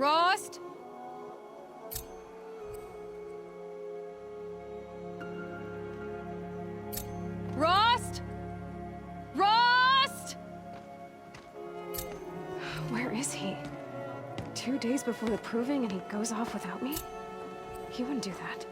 Rost? Rost? Rost? Where is he? 2 days before the proving and he goes off without me? He wouldn't do that.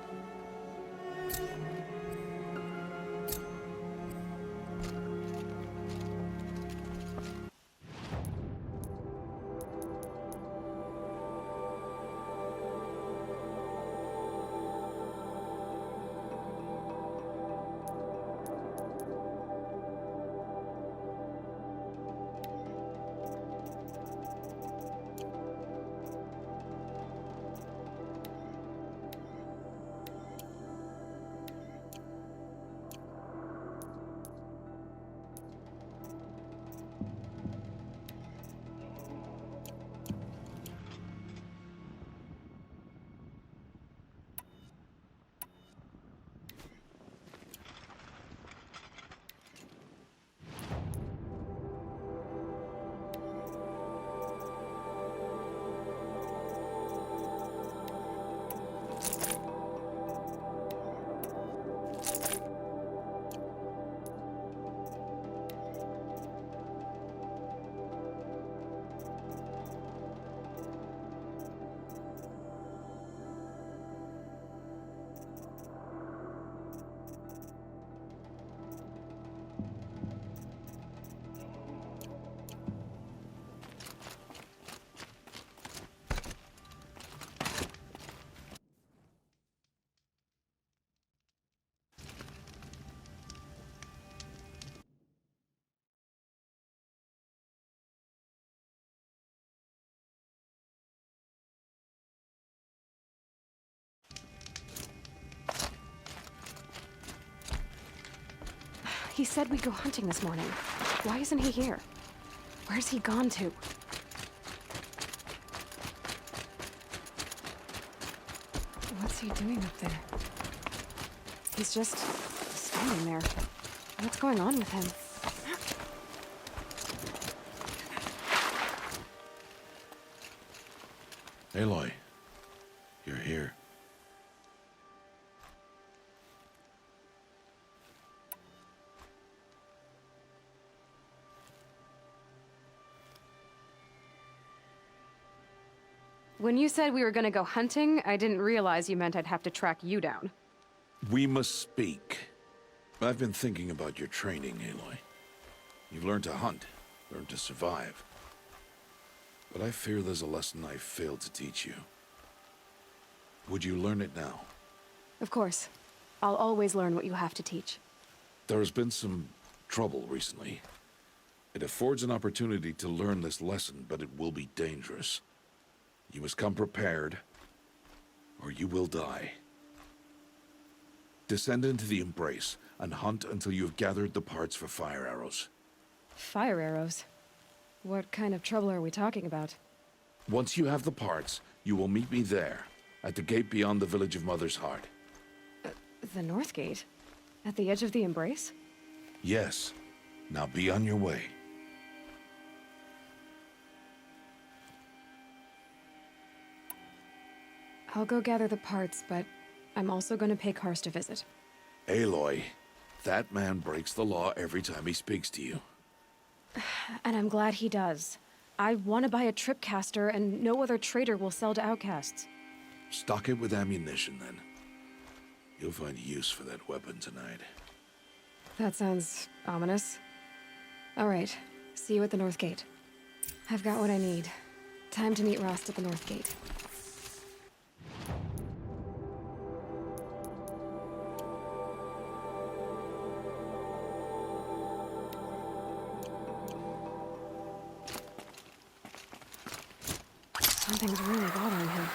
He said we'd go hunting this morning. Why isn't he here? Where's he gone to? What's he doing up there? He's just standing there. What's going on with him? Aloy, you're here. When you said we were gonna go hunting, I didn't realize you meant I'd have to track you down. We must speak. I've been thinking about your training, Aloy. You've learned to hunt, learned to survive. But I fear there's a lesson I've failed to teach you. Would you learn it now? Of course. I'll always learn what you have to teach. There has been some trouble recently. It affords an opportunity to learn this lesson, but it will be dangerous. You must come prepared, or you will die. Descend into the Embrace, and hunt until you have gathered the parts for fire arrows. Fire arrows? What kind of trouble are we talking about? Once you have the parts, you will meet me there, at the gate beyond the village of Mother's Heart. The North Gate? At the edge of the Embrace? Yes. Now be on your way. I'll go gather the parts, but I'm also gonna pay Karst a visit. Aloy, that man breaks the law every time he speaks to you. And I'm glad he does. I want to buy a tripcaster, and no other trader will sell to outcasts. Stock it with ammunition, then. You'll find use for that weapon tonight. That sounds ominous. All right, see you at the North Gate. I've got what I need. Time to meet Rost at the North Gate. Something's really bothering him.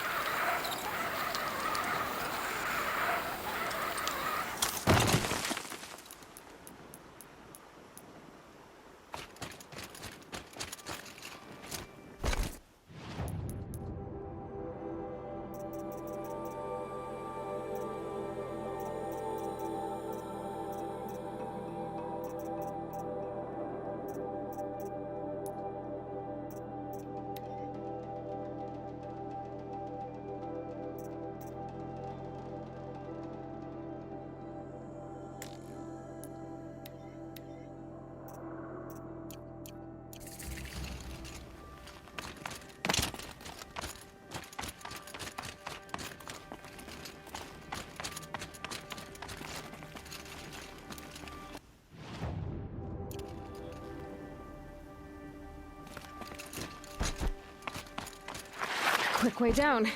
quick way down.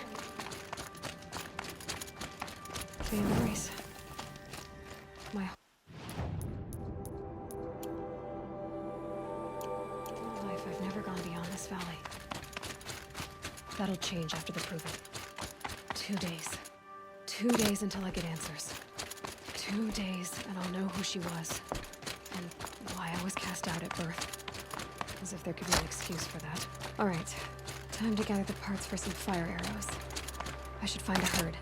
The embrace. My whole life, I've never gone beyond this valley. That'll change after the proving. 2 days. 2 days until I get answers. 2 days, and I'll know who she was. And why I was cast out at birth. As if there could be an excuse for that. Alright. Time to gather the parts for some fire arrows. I should find a herd.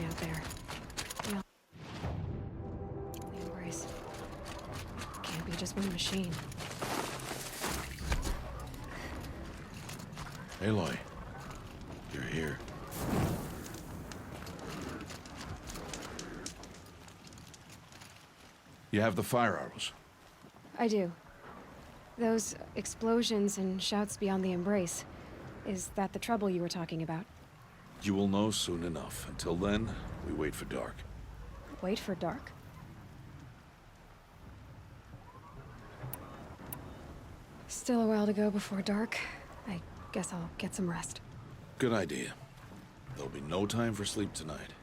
Out there. Yeah. The embrace. Can't be just one machine. Aloy, you're here. You have the fire arrows. I do. Those explosions and shouts beyond the embrace. Is that the trouble you were talking about? You will know soon enough. Until then, we wait for dark. Wait for dark? Still a while to go before dark. I guess I'll get some rest. Good idea. There'll be no time for sleep tonight.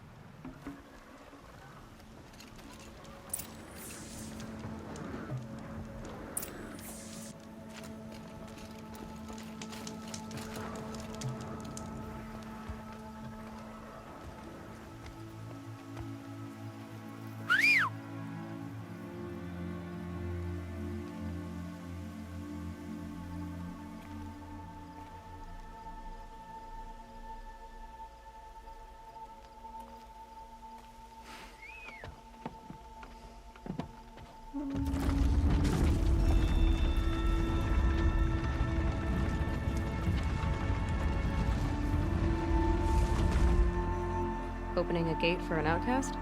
Opening a gate for an outcast?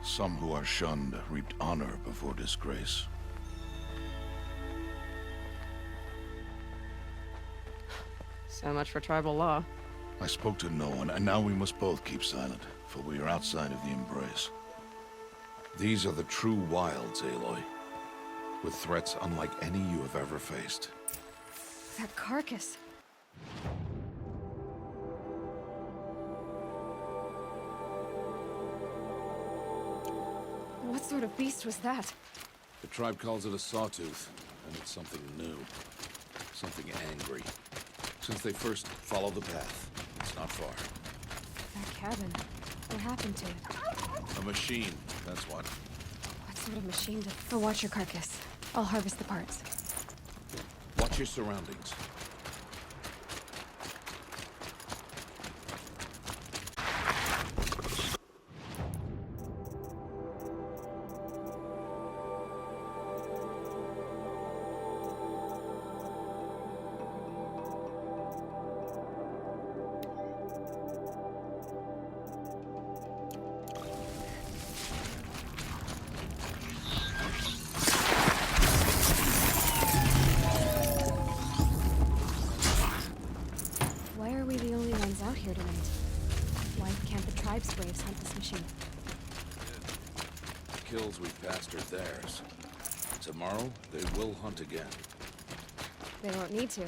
Some who are shunned reaped honor before disgrace. So much for tribal law. I spoke to no one, and now we must both keep silent, for we are outside of the embrace. These are the true wilds, Aloy, with threats unlike any you have ever faced. That carcass. What sort of beast was that? The tribe calls it a sawtooth, and it's something new. Something angry. Since they first followed the path, it's not far. That cabin. What happened to it? A machine, that's what. What sort of machine did... Oh, watch your carcass. I'll harvest the parts. Watch your surroundings. Out here tonight. Why can't the tribe's braves hunt this machine? The kills we passed are theirs. tomorrow, they will hunt again. They won't need to.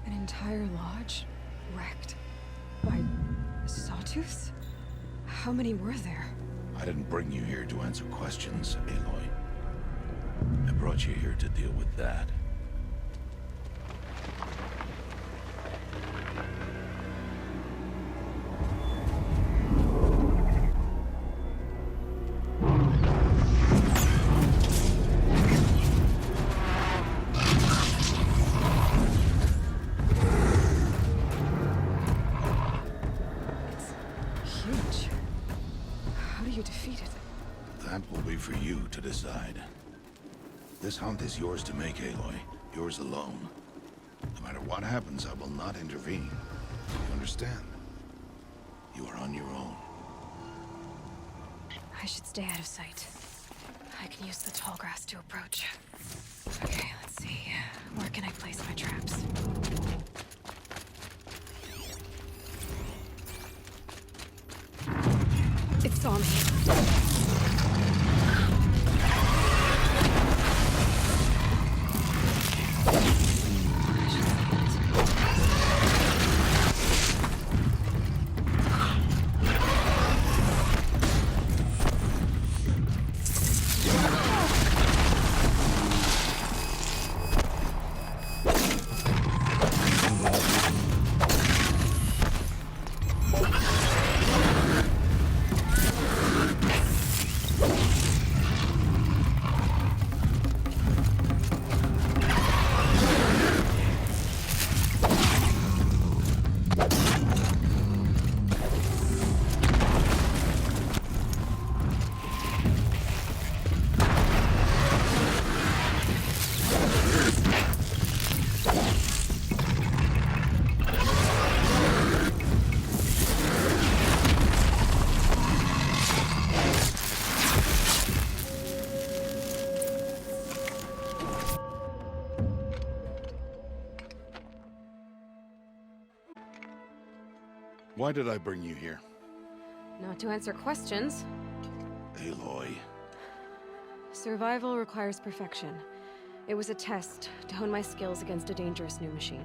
An entire lodge wrecked by sawtooths? How many were there? I didn't bring you here to answer questions, Aloy. I brought you here to deal with that. Huge. How do you defeat it? That will be for you to decide. This hunt is yours to make, Aloy. Yours alone. No matter what happens, I will not intervene. You understand? You are on your own. I should stay out of sight. I can use the tall grass to approach. Okay, let's see. Where can I place my traps? It saw me. Why did I bring you here? Not to answer questions. Aloy. Survival requires perfection. It was a test to hone my skills against a dangerous new machine.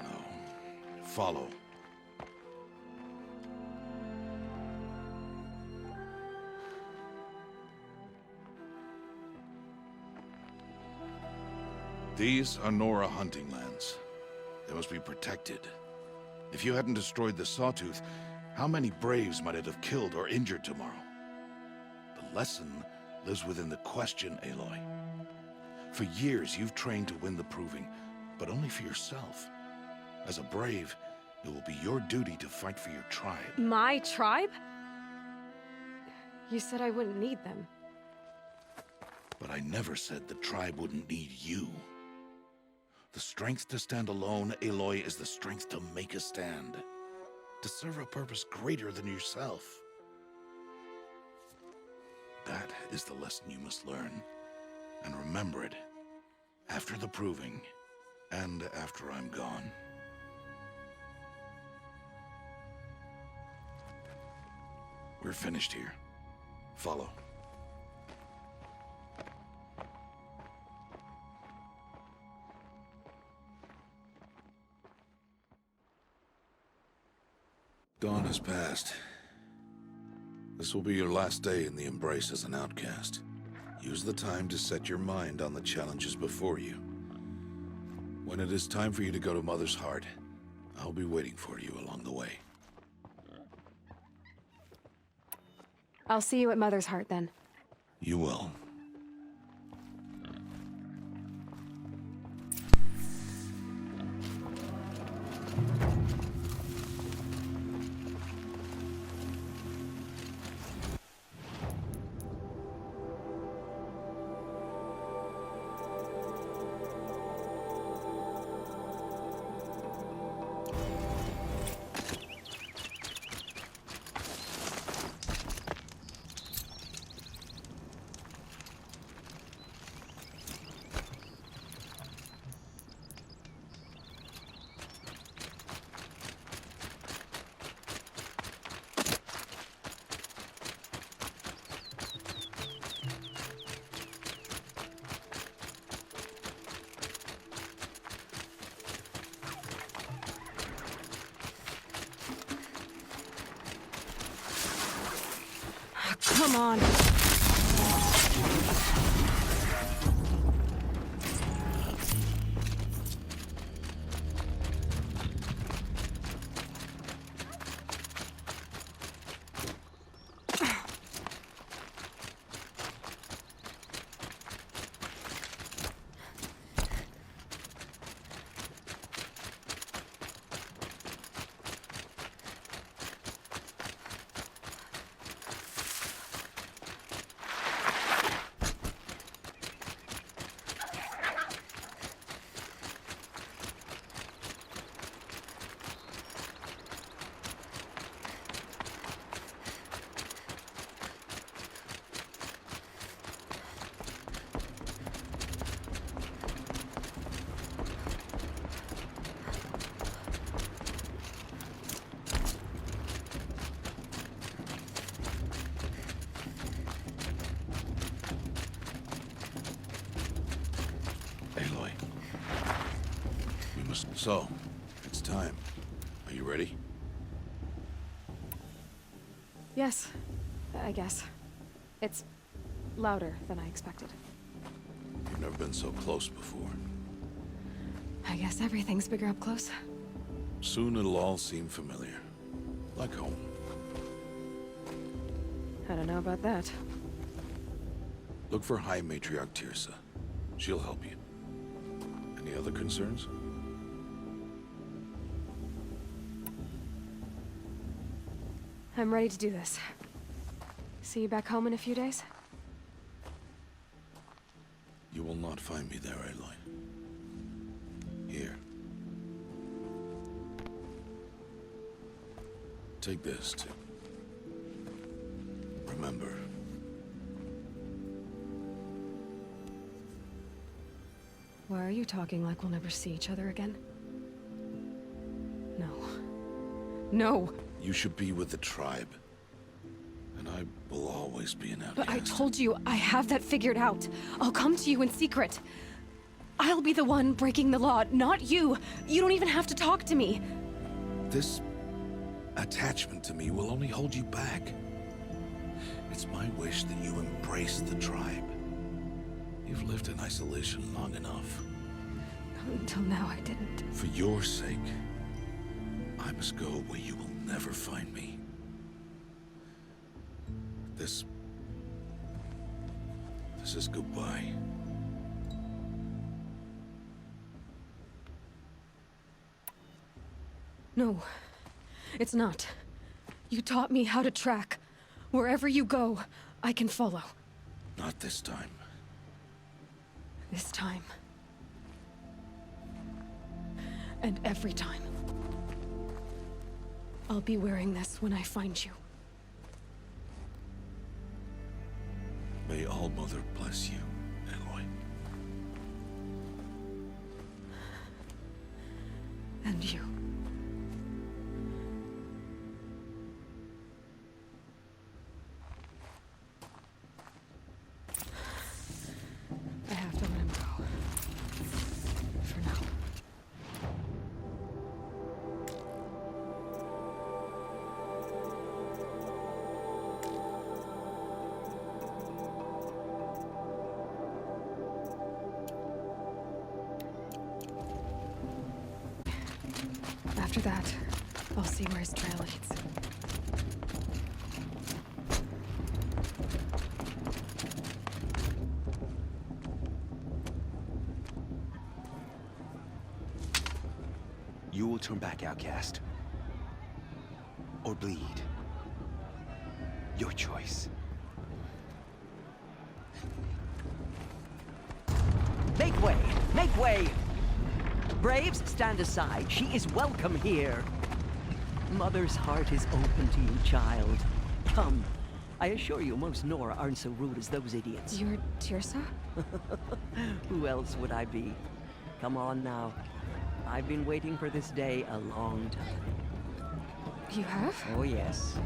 No. Follow. These are Nora hunting lands. They must be protected. If you hadn't destroyed the Sawtooth, how many Braves might it have killed or injured tomorrow? The lesson lives within the question, Aloy. For years, you've trained to win the Proving, but only for yourself. As a Brave, it will be your duty to fight for your tribe. My tribe? You said I wouldn't need them. But I never said the tribe wouldn't need you. The strength to stand alone, Aloy, is the strength to make a stand. To serve a purpose greater than yourself. That is the lesson you must learn. And remember it. After the Proving, and after I'm gone. We're finished here. Follow. Dawn has passed. This will be your last day in the Embrace as an outcast. Use the time to set your mind on the challenges before you. When it is time for you to go to Mother's Heart, I'll be waiting for you along the way. I'll see you at Mother's Heart then. You will. Come on. Aloy. We must... So, it's time. Are you ready? Yes, I guess. It's louder than I expected. You've never been so close before. I guess everything's bigger up close. Soon it'll all seem familiar. Like home. I don't know about that. Look for High Matriarch Teersa. She'll help you. Any other concerns? I'm ready to do this. See you back home in a few days? You will not find me there, Aloy. Here. Take this, too. Remember. Why are you talking like we'll never see each other again? No. No! You should be with the tribe. And I will always be an outcast. But I told you, I have that figured out. I'll come to you in secret. I'll be the one breaking the law, not you. You don't even have to talk to me. This attachment to me will only hold you back. It's my wish that you embrace the tribe. You've lived in isolation long enough. Until now, I didn't. For your sake, I must go where you will never find me. This is goodbye. No, it's not. You taught me how to track. Wherever you go, I can follow. Not this time. This time. And every time. I'll be wearing this when I find you. May All-Mother bless you, Aloy. And you. I have to let him go. For now. After that, I'll see where his trail leads. You will turn back, outcast. Or bleed. Your choice. Make way! Make way! Braves, stand aside. She is welcome here. Mother's heart is open to you, child. Come. I assure you, most Nora aren't so rude as those idiots. You're Teersa? Who else would I be? Come on now. I've been waiting for this day a long time. You have? Oh, yes.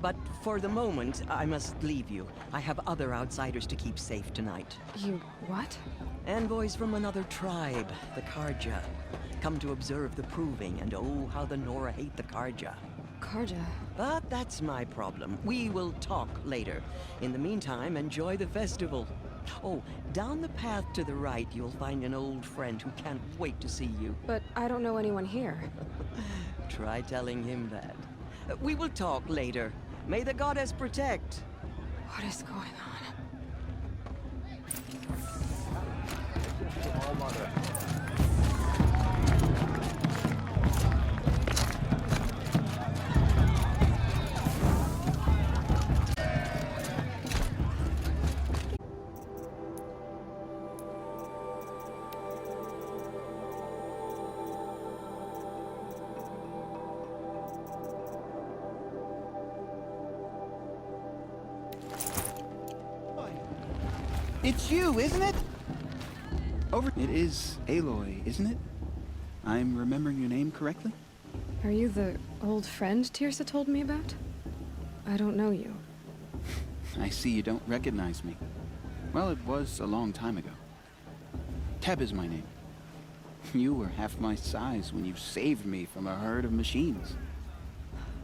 But for the moment, I must leave you. I have other outsiders to keep safe tonight. You what? Envoys from another tribe, the Carja. Come to observe the proving, and oh, how the Nora hate the Carja. Karja. But that's my problem. We will talk later. In the meantime, enjoy the festival. Oh, down the path to the right, you'll find an old friend who can't wait to see you. But I don't know anyone here. Try telling him that. We will talk later. May the goddess protect. What is going on? It's you, isn't it? It is Aloy, isn't it? I'm remembering your name correctly? Are you the old friend Tirsa told me about? I don't know you. I see you don't recognize me. Well, it was a long time ago. Teb is my name. You were half my size when you saved me from a herd of machines.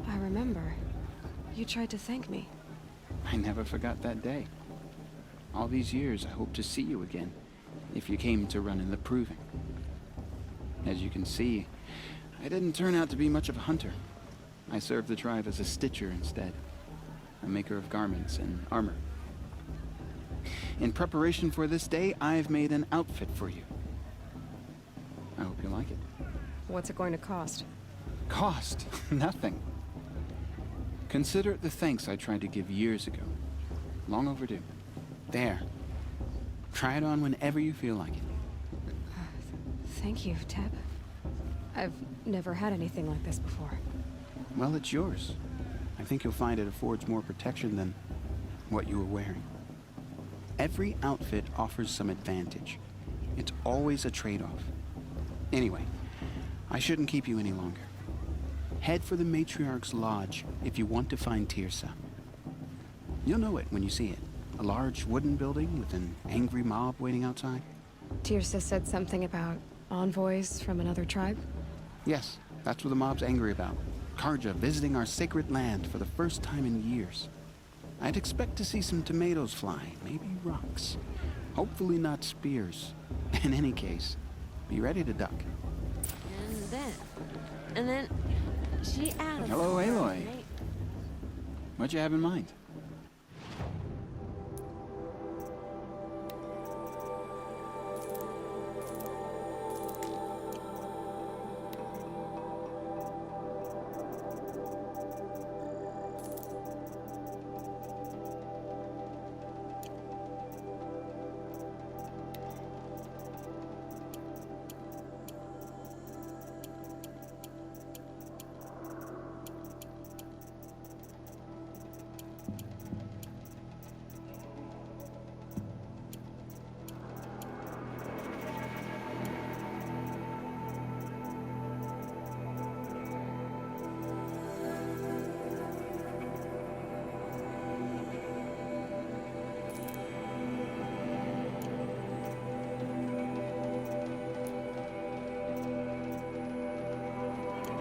I remember. You tried to thank me. I never forgot that day. All these years, I hope to see you again, if you came to run in the Proving. As you can see, I didn't turn out to be much of a hunter. I served the tribe as a stitcher instead, a maker of garments and armor. In preparation for this day, I've made an outfit for you. I hope you like it. What's it going to cost? Cost? Nothing. Consider it the thanks I tried to give years ago. Long overdue. There. Try it on whenever you feel like it. Thank you, Teb. I've never had anything like this before. Well, it's yours. I think you'll find it affords more protection than what you were wearing. Every outfit offers some advantage. It's always a trade-off. Anyway, I shouldn't keep you any longer. Head for the Matriarch's Lodge if you want to find Tirsa. You'll know it when you see it. A large wooden building with an angry mob waiting outside. Tirsa said something about envoys from another tribe? Yes, that's what the mob's angry about. Karja visiting our sacred land for the first time in years. I'd expect to see some tomatoes fly, maybe rocks. Hopefully not spears. In any case, be ready to duck. And then she added. Hello, Aloy. What'd you have in mind?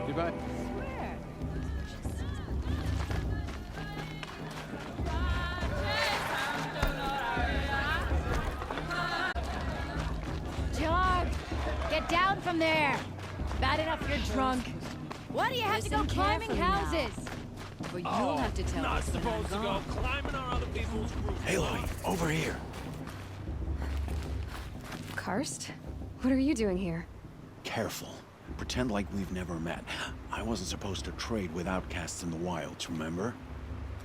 Goodbye. George, get down from there. Bad enough you're drunk. Why do you have to go climbing houses? But you'll have to tell us when I'm gone. climbing on other people's roofs. Aloy, over here. Karst? What are you doing here? Careful. Pretend like we've never met. I wasn't supposed to trade with outcasts in the wilds, remember?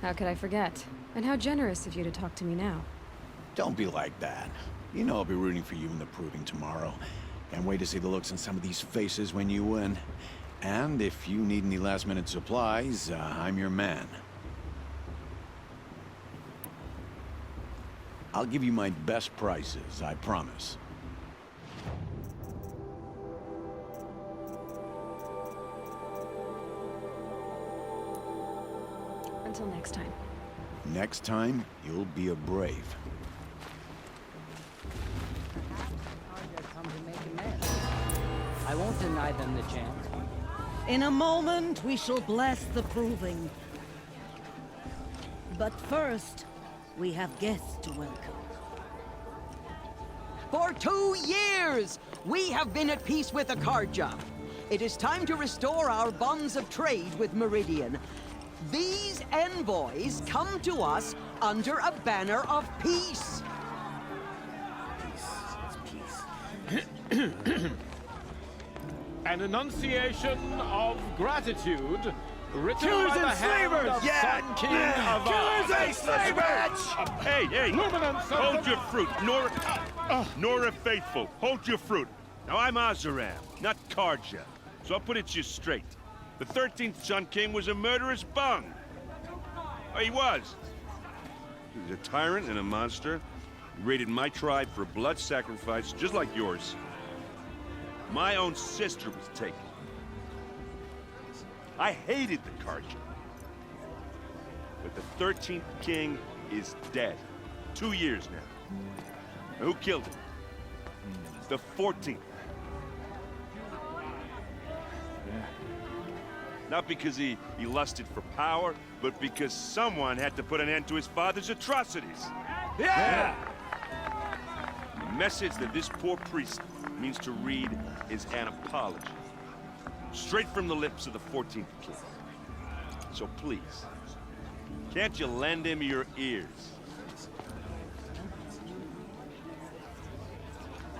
How could I forget? And how generous of you to talk to me now. Don't be like that. You know I'll be rooting for you in the Proving tomorrow. Can't wait to see the looks on some of these faces when you win. And if you need any last-minute supplies, I'm your man. I'll give you my best prices, I promise. Until next time. Next time, you'll be a brave. Come to make amends. I won't deny them the chance. In a moment, we shall bless the proving. But first, we have guests to welcome. For 2 years, we have been at peace with Akarja. It is time to restore our bonds of trade with Meridian. These envoys come to us under a banner of peace. An enunciation of gratitude written Killers by the and hand slavers! of Yeah! Sun King of Killers and slavers! Hey! Luminance of Hold the- your fruit, Nora Faithful. Hold your fruit. Now, I'm Azaram, not Karja, so I'll put it to you straight. The 13th Sun King was a murderous bung. Oh, he was. He was a tyrant and a monster. He raided my tribe for blood sacrifice, just like yours. My own sister was taken. I hated the Karja. But the 13th king is dead. 2 years now. Now, who killed him? The 14th. Not because he lusted for power, but because someone had to put an end to his father's atrocities. Yeah! The message that this poor priest means to read is an apology. Straight from the lips of the 14th king. So please, can't you lend him your ears?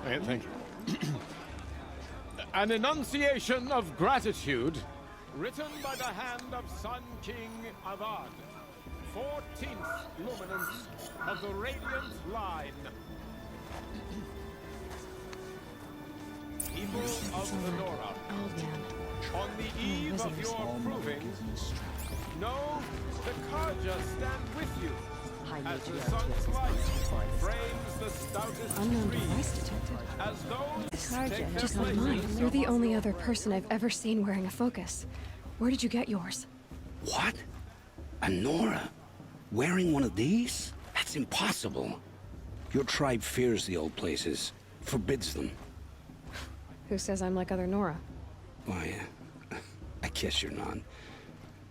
Thank you. An enunciation of gratitude written by the hand of Sun King Avad, 14th luminance of the Radiant Line. People of the Nora, Old man. on the eve of your proving, know the Karja stand with you. As the sun's light frames the stoutest Unknown trees, device detected. as those Karja, take their Just like places. mine. You're the only other person I've ever seen wearing a focus. Where did you get yours? What? A Nora? Wearing one of these? That's impossible. Your tribe fears the old places, forbids them. Who says I'm like other Nora? Why, I guess you're not.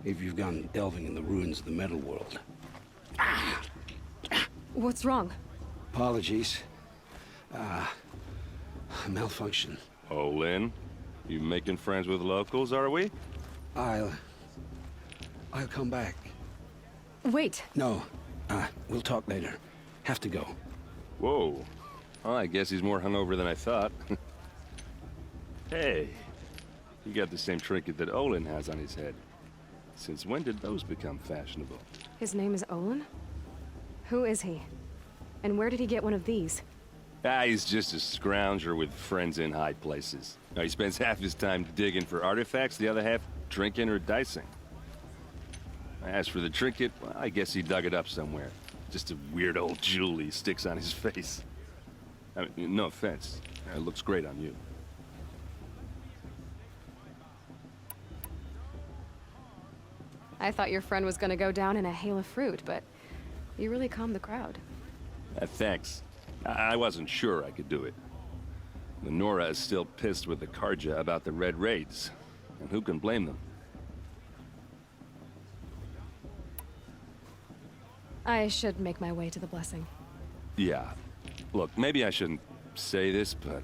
If you've gone delving in the ruins of the metal world. What's wrong? Apologies. Malfunction. Oh, Lynn, you making friends with locals, are we? I'll come back. Wait. No, we'll talk later. Have to go. Whoa. Well, I guess he's more hungover than I thought. Hey, you got the same trinket that Olin has on his head. Since when did those become fashionable? His name is Olin? Who is he? And where did he get one of these? He's just a scrounger with friends in high places. Now, he spends half his time digging for artifacts, the other half drinking or dicing. As for the trinket, well, I guess he dug it up somewhere. Just a weird old jewel he sticks on his face. I mean, no offense. It looks great on you. I thought your friend was gonna go down in a hail of fruit, but you really calmed the crowd. Thanks. I wasn't sure I could do it. The Nora is still pissed with the Karja about the Red Raids, and who can blame them? I should make my way to the blessing. Yeah. Look, maybe I shouldn't say this, but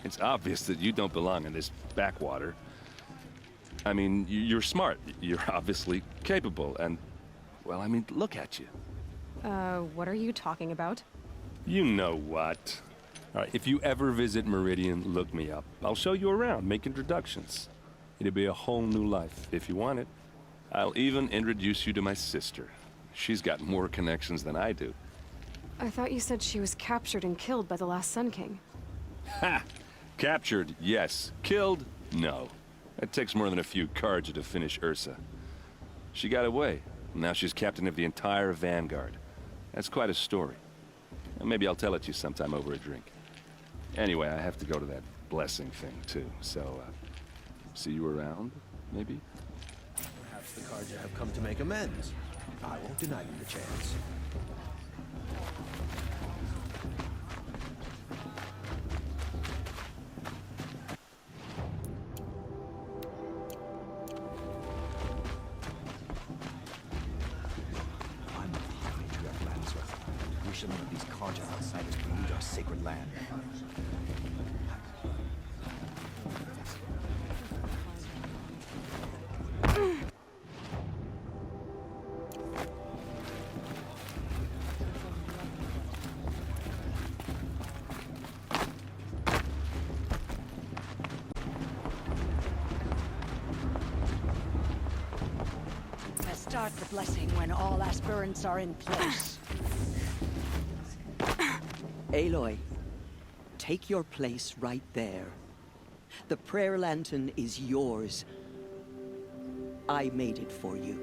it's obvious that you don't belong in this backwater. I mean, you're smart. You're obviously capable, and, well, I mean, look at you. What are you talking about? You know what. All right, if you ever visit Meridian, look me up. I'll show you around, make introductions. It'll be a whole new life, if you want it. I'll even introduce you to my sister. She's got more connections than I do. I thought you said she was captured and killed by the last Sun King. Ha! Captured, yes. Killed, no. It takes more than a few Karja to finish Ursa. She got away. Now she's captain of the entire Vanguard. That's quite a story. And maybe I'll tell it to you sometime over a drink. Anyway, I have to go to that blessing thing, too. So, see you around, maybe? Perhaps the Karja have come to make amends. I won't deny them the chance. should none of these Carja outsiders pollute our sacred land. Start the blessing when all aspirants are in place. Aloy, take your place right there. The prayer lantern is yours. I made it for you.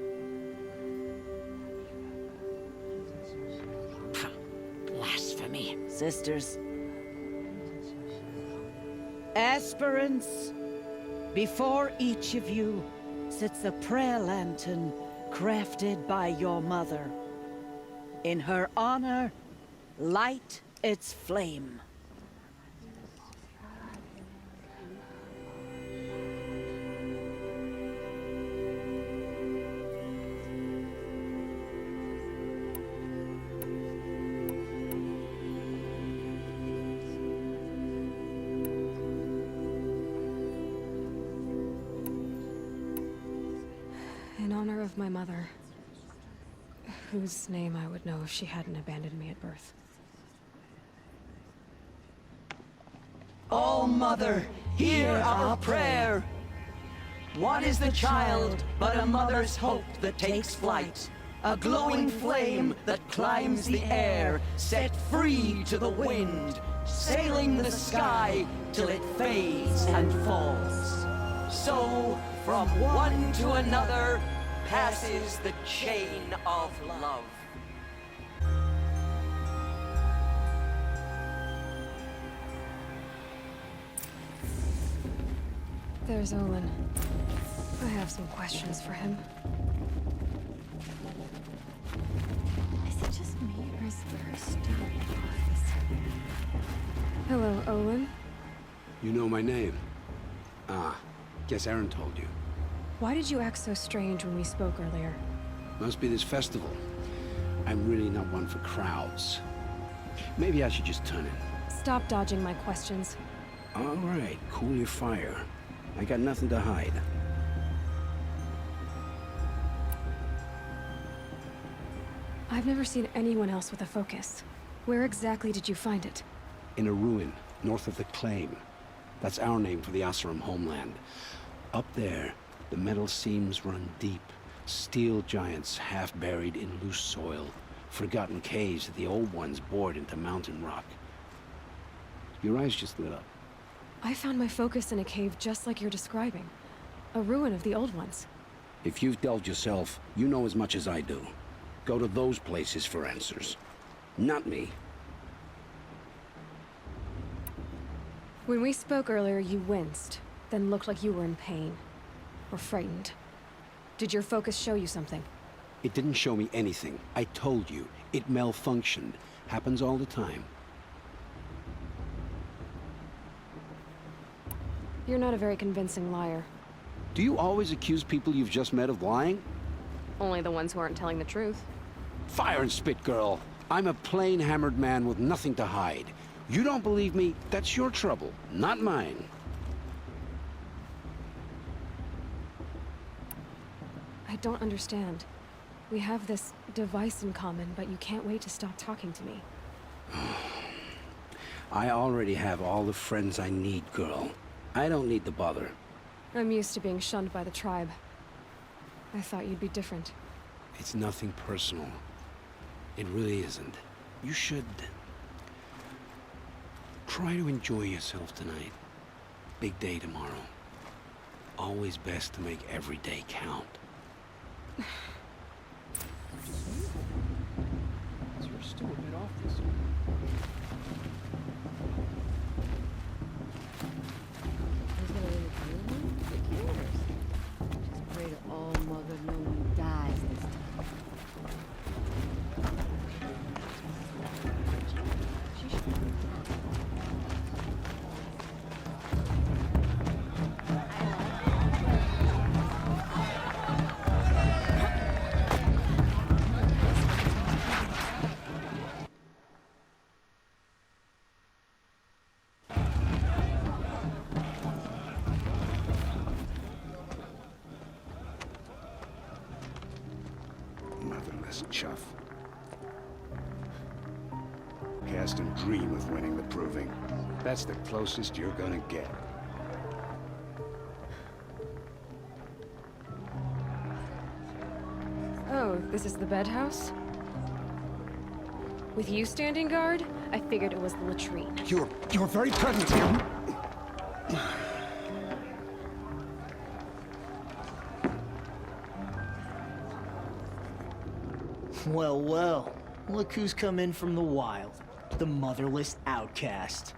Blasphemy. Sisters. Aspirants, before each of you sits a prayer lantern crafted by your mother. In her honor, light its flame. In honor of my mother, whose name I would know if she hadn't abandoned me at birth. Oh, Mother, hear our prayer. What is the child but a mother's hope that takes flight? A glowing flame that climbs the air, set free to the wind, sailing the sky till it fades and falls. So, from one to another, passes the chain of love. There's Olin. I have some questions for him. Is it just me, or is there a stone eyes? Hello, Olin. You know my name? Ah, guess Aaron told you. Why did you act so strange when we spoke earlier? Must be this festival. I'm really not one for crowds. Maybe I should just turn in. Stop dodging my questions. All right, cool your fire. I got nothing to hide. I've never seen anyone else with a focus. Where exactly did you find it? In a ruin, north of the Claim. That's our name for the Oseram homeland. Up there, the metal seams run deep. Steel giants half buried in loose soil. Forgotten caves that the old ones bored into mountain rock. Your eyes just lit up. I found my focus in a cave just like you're describing. A ruin of the old ones. If you've delved yourself, you know as much as I do. Go to those places for answers. Not me. When we spoke earlier, you winced, then looked like you were in pain. Or frightened. Did your focus show you something? It didn't show me anything. I told you. It malfunctioned. Happens all the time. You're not a very convincing liar. Do you always accuse people you've just met of lying? Only the ones who aren't telling the truth. Fire and spit, girl. I'm a plain hammered man with nothing to hide. You don't believe me, that's your trouble, not mine. I don't understand. We have this device in common, but you can't wait to stop talking to me. I already have all the friends I need, girl. I don't need the bother. I'm used to being shunned by the tribe. I thought you'd be different. It's nothing personal. It really isn't. You should... try to enjoy yourself tonight. Big day tomorrow. Always best to make every day count. You're still a bit off this one. Who's gonna win the tournament? Who cares? Just pray to all Mother no one dies this time. She should be last chuff. Cast and dream of winning the Proving. That's the closest you're gonna get. Oh, this is the bedhouse? With you standing guard, I figured it was the latrine. You're very present here. Well, well. Look who's come in from the wild. The motherless outcast.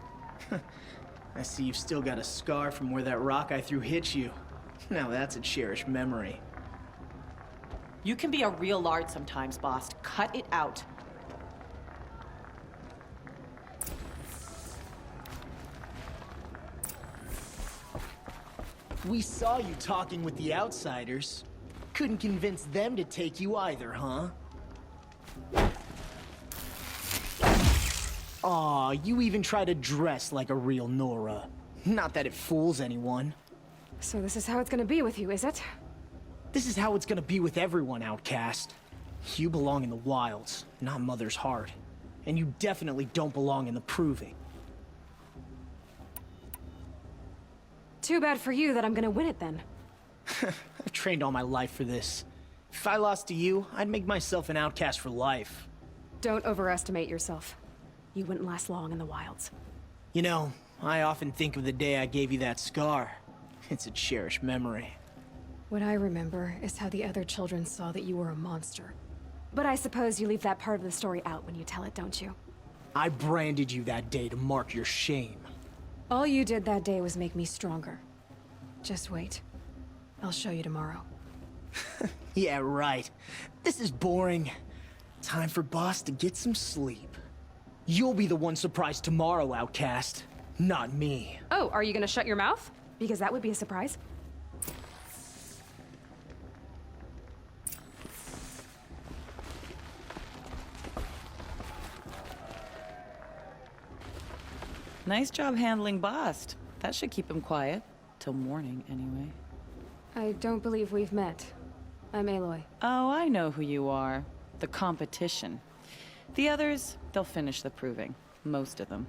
I see you've still got a scar from where that rock I threw hit you. Now that's a cherished memory. You can be a real lard sometimes, boss. Cut it out. We saw you talking with the outsiders. Couldn't convince them to take you either, huh? Aw, you even try to dress like a real Nora. Not that it fools anyone. So this is how it's gonna be with you, is it? This is how it's gonna be with everyone, outcast. You belong in the wilds, not Mother's Heart. And you definitely don't belong in the Proving. Too bad for you that I'm gonna win it then. I've trained all my life for this. If I lost to you, I'd make myself an outcast for life. Don't overestimate yourself. You wouldn't last long in the wilds. You know, I often think of the day I gave you that scar. It's a cherished memory. What I remember is how the other children saw that you were a monster. But I suppose you leave that part of the story out when you tell it, don't you? I branded you that day to mark your shame. All you did that day was make me stronger. Just wait. I'll show you tomorrow. Yeah, right. This is boring. Time for Boss to get some sleep. You'll be the one surprised tomorrow, outcast. Not me. Oh, are you gonna shut your mouth? Because that would be a surprise. Nice job handling Bast. That should keep him quiet. Till morning, anyway. I don't believe we've met. I'm Aloy. Oh, I know who you are. The competition. The others, they'll finish the Proving. Most of them.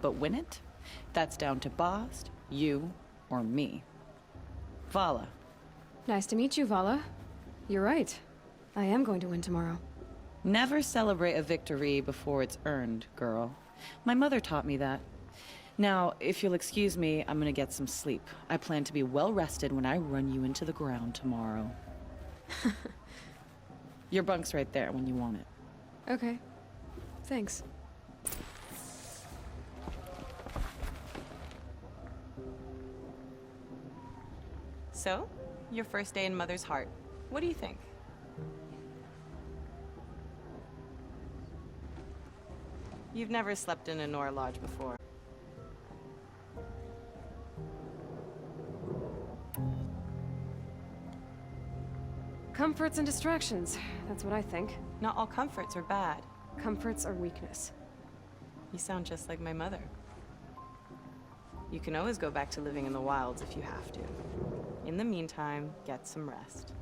But win it? That's down to Bast, you, or me. Vala. Nice to meet you, Vala. You're right. I am going to win tomorrow. Never celebrate a victory before it's earned, girl. My mother taught me that. Now, if you'll excuse me, I'm gonna get some sleep. I plan to be well rested when I run you into the ground tomorrow. Your bunk's right there when you want it. Okay. Thanks. So, your first day in Mother's Heart. What do you think? You've never slept in a Nora Lodge before. Comforts and distractions. That's what I think. Not all comforts are bad. Comforts are weakness. You sound just like my mother. You can always go back to living in the wilds if you have to. In the meantime, get some rest.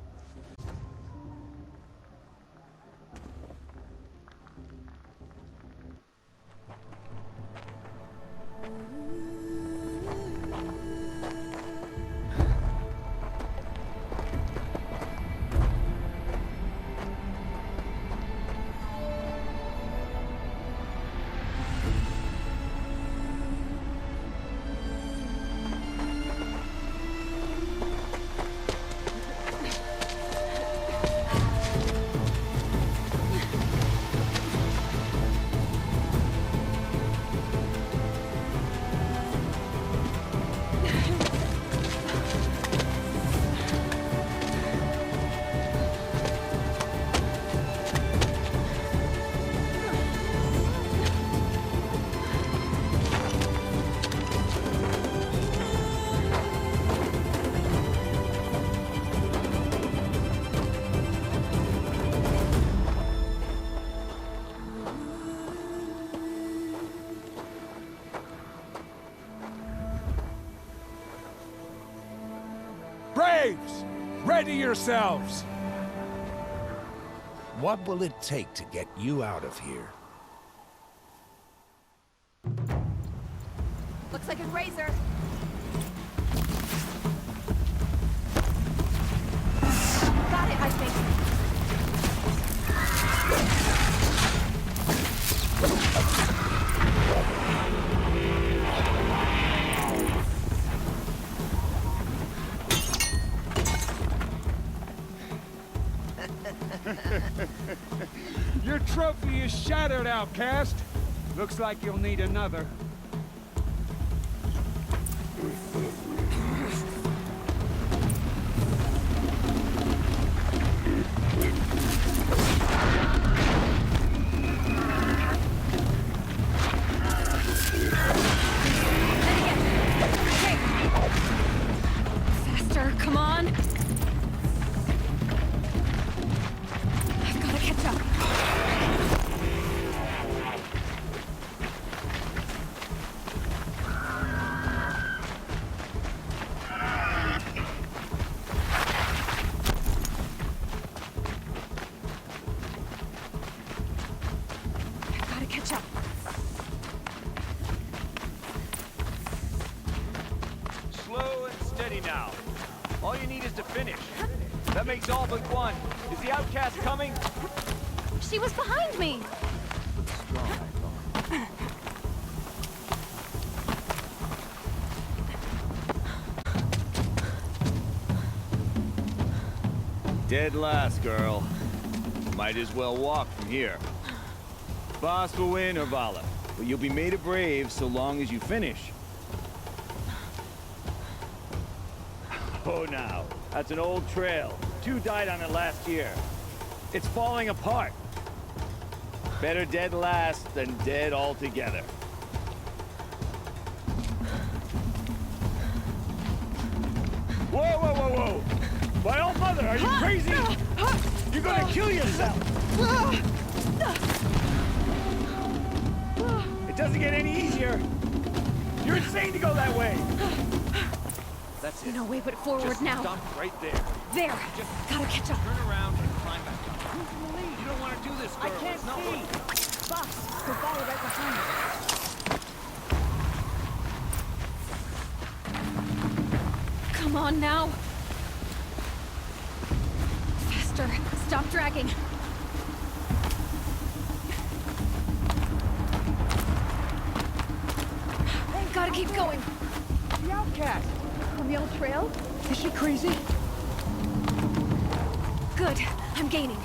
Braves! Ready yourselves! What will it take to get you out of here? Looks like a razor. Got it, I think. Your trophy is shattered, outcast. Looks like you'll need another. Faster, come on! I've gotta catch up. I've gotta catch up. Slow and steady now. All you need is to finish. That makes all but one. Is the outcast coming? She was behind me. Dead last, girl. Might as well walk from here. Boss will win or Vala, but you'll be made a brave so long as you finish. Oh, now. That's an old trail. 2 died on it last year. It's falling apart. Better dead last than dead altogether. Whoa, whoa, whoa, whoa! My old mother, are you crazy? You're gonna kill yourself! It doesn't get any easier. You're insane to go that way. That's it. No way but forward Just now. Stop right there. There! Gotta catch up. Turn around and climb back up. Who's in the lead? You don't want to do this, girl. I can't It's not see. what- Boss, we'll follow right behind you. Come on now! Faster! Stop dragging! Gotta keep going! The outcast! On the old trail? Is she crazy? Good! I'm gaining.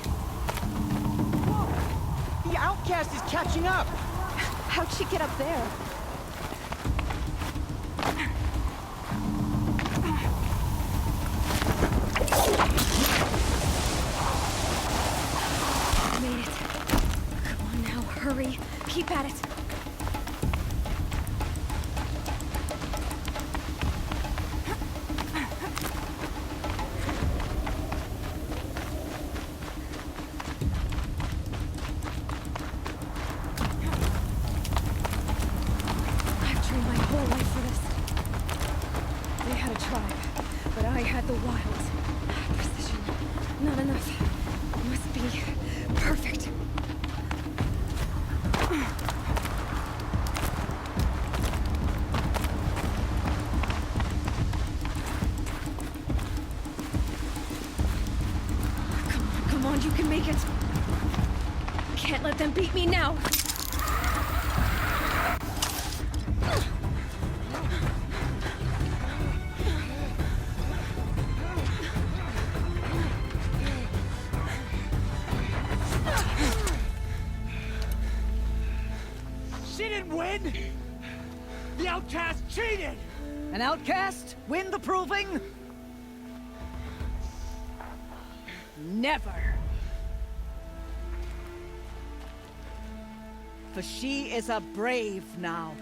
Whoa! The outcast is catching up! How'd she get up there? Made it. Come on now, hurry. Keep at it. I've trained my whole life for this. They had a tribe, but I had the wilds. Precision. Not enough. Must be perfect. Come on, you can make it. Can't let them beat me now. She didn't win! The outcast cheated! An outcast? Win the proving? Never. For she is a brave now.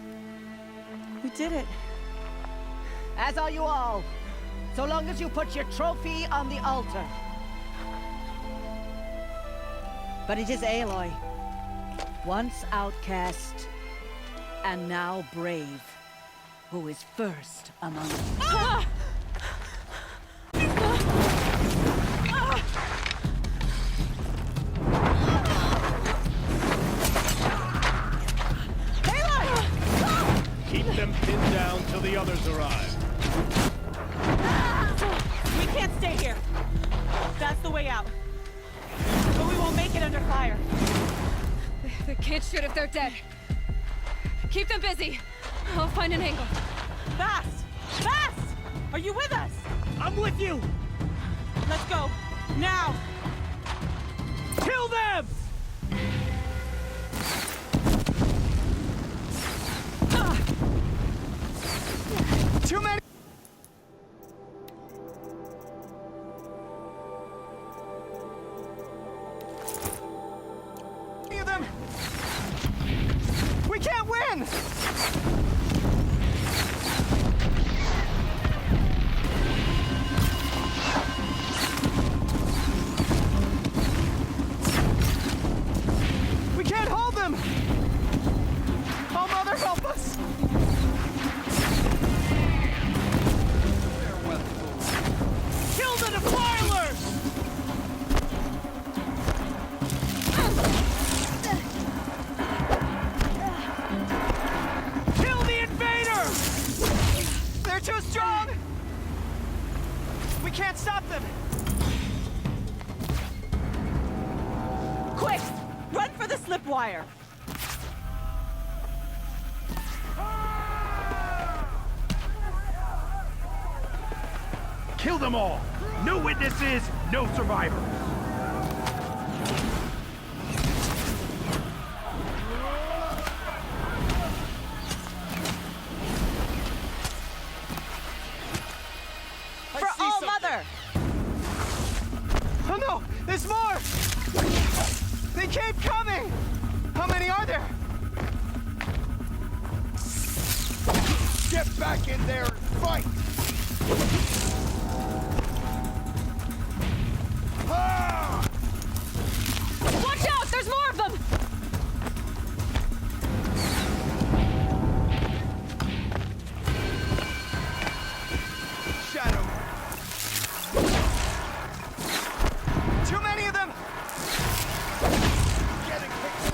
We did it. As are you all. So long as you put your trophy on the altar. But it is Aloy. Once outcast, and now brave, who is first among us. down till the others arrive. We can't stay here. That's the way out. But we won't make it under fire. They can't shoot if they're dead. Keep them busy. I'll find an angle. Fast! Fast! Are you with us? I'm with you! Let's go. Now! Kill them! Too many! Of them! We can't win! We can't hold them! Oh, Mother, help us! Kill the defilers! Kill the invaders! They're too strong! We can't stop them! Quick! Run for the slip wire! Kill them all! No witnesses, no survivors! For all Mother! Oh no! There's more! They keep coming! How many are there? Get back in there and fight! Watch out! There's more of them! Shadow! Too many of them! Getting picked off!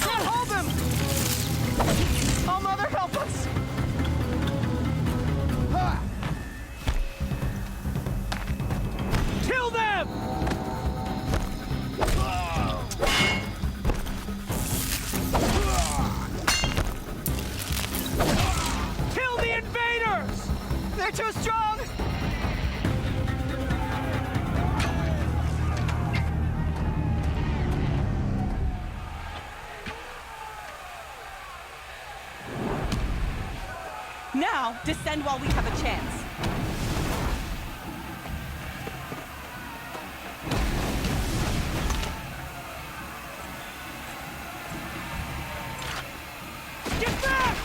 Can't hold them! Oh, Mother, help us! Kill them! Kill the invaders! They're too strong! Now, descend while we have a chance. Get back!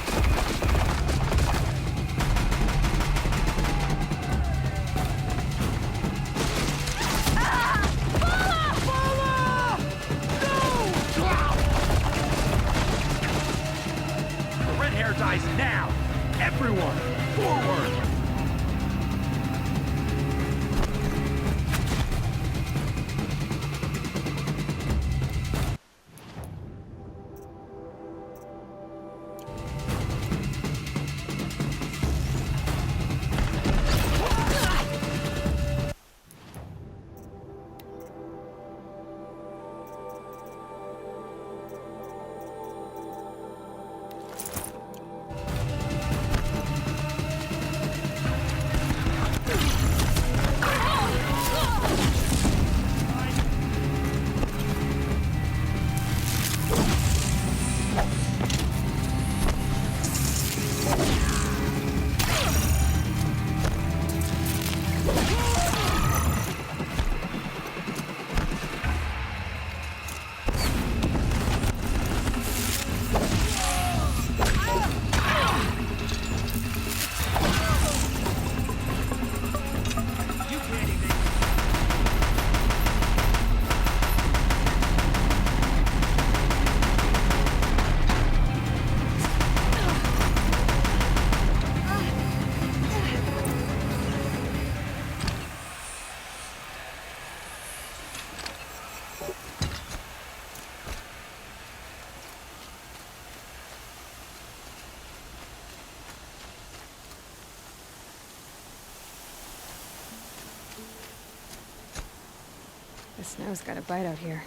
The red hair dies now! Everyone, forward! Snow's got a bite out here.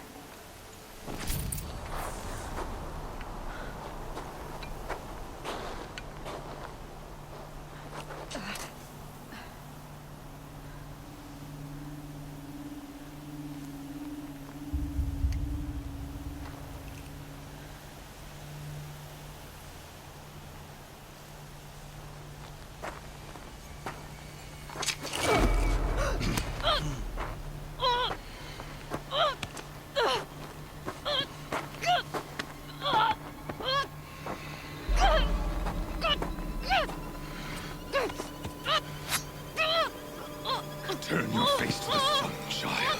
Turn your face to the sun, child.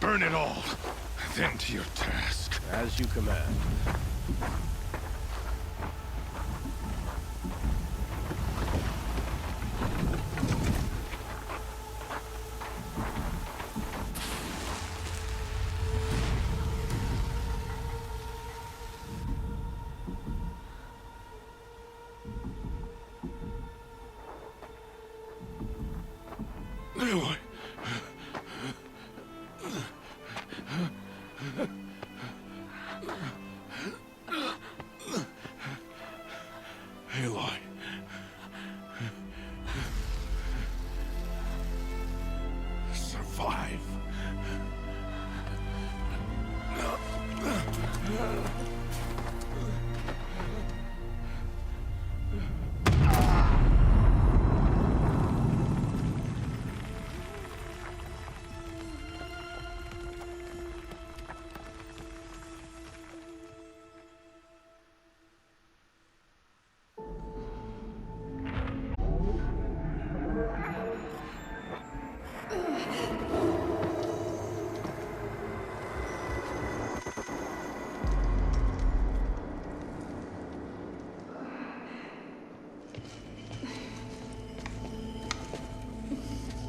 Burn it all, then to your task. As you command. Aloy. Aloy. Survive.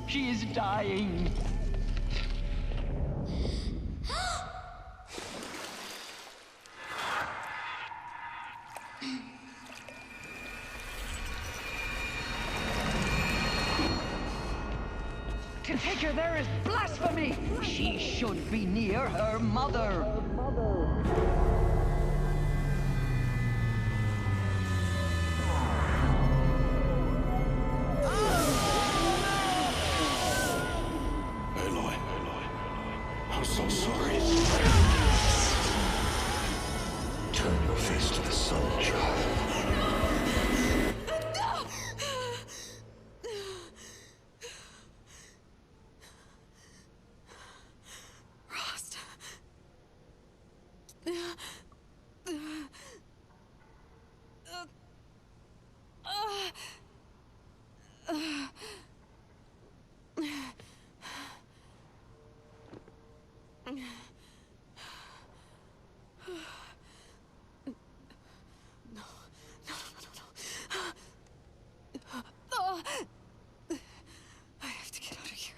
She is dying. To take her there is blasphemy. She should be near her mother. Aloy. I'm so sorry. Turn your face to the sun, child. Rost. I have to get out of here.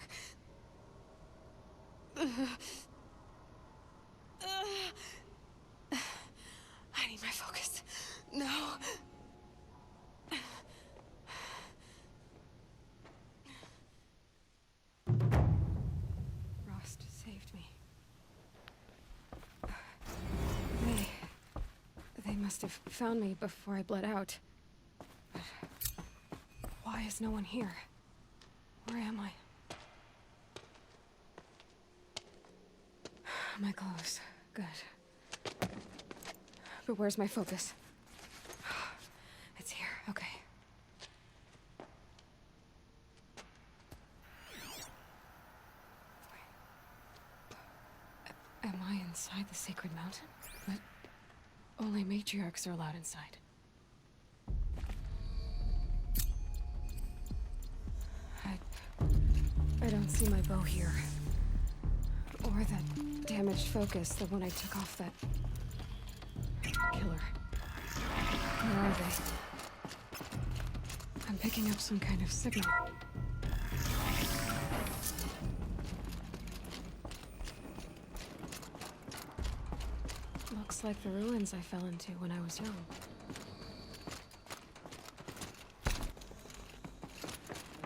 I need my focus. No. Rost saved me. They must have found me before I bled out. But why is no one here? Where am I? My clothes. Good. But where's my focus? inside the sacred mountain, but only matriarchs are allowed inside. I don't see my bow here. Or that damaged focus, the one I took off that killer. Where are they? I'm picking up some kind of signal. Looks like the ruins I fell into when I was young.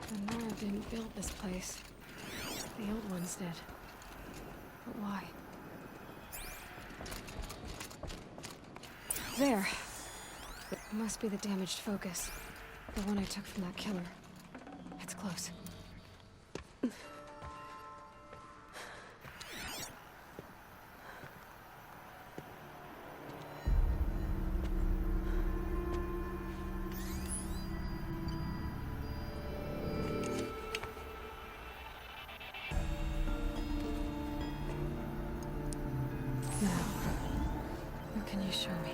The Nora didn't build this place. The old ones did. But why? There. It must be the damaged focus. The one I took from that killer. It's close. Now, what can you show me?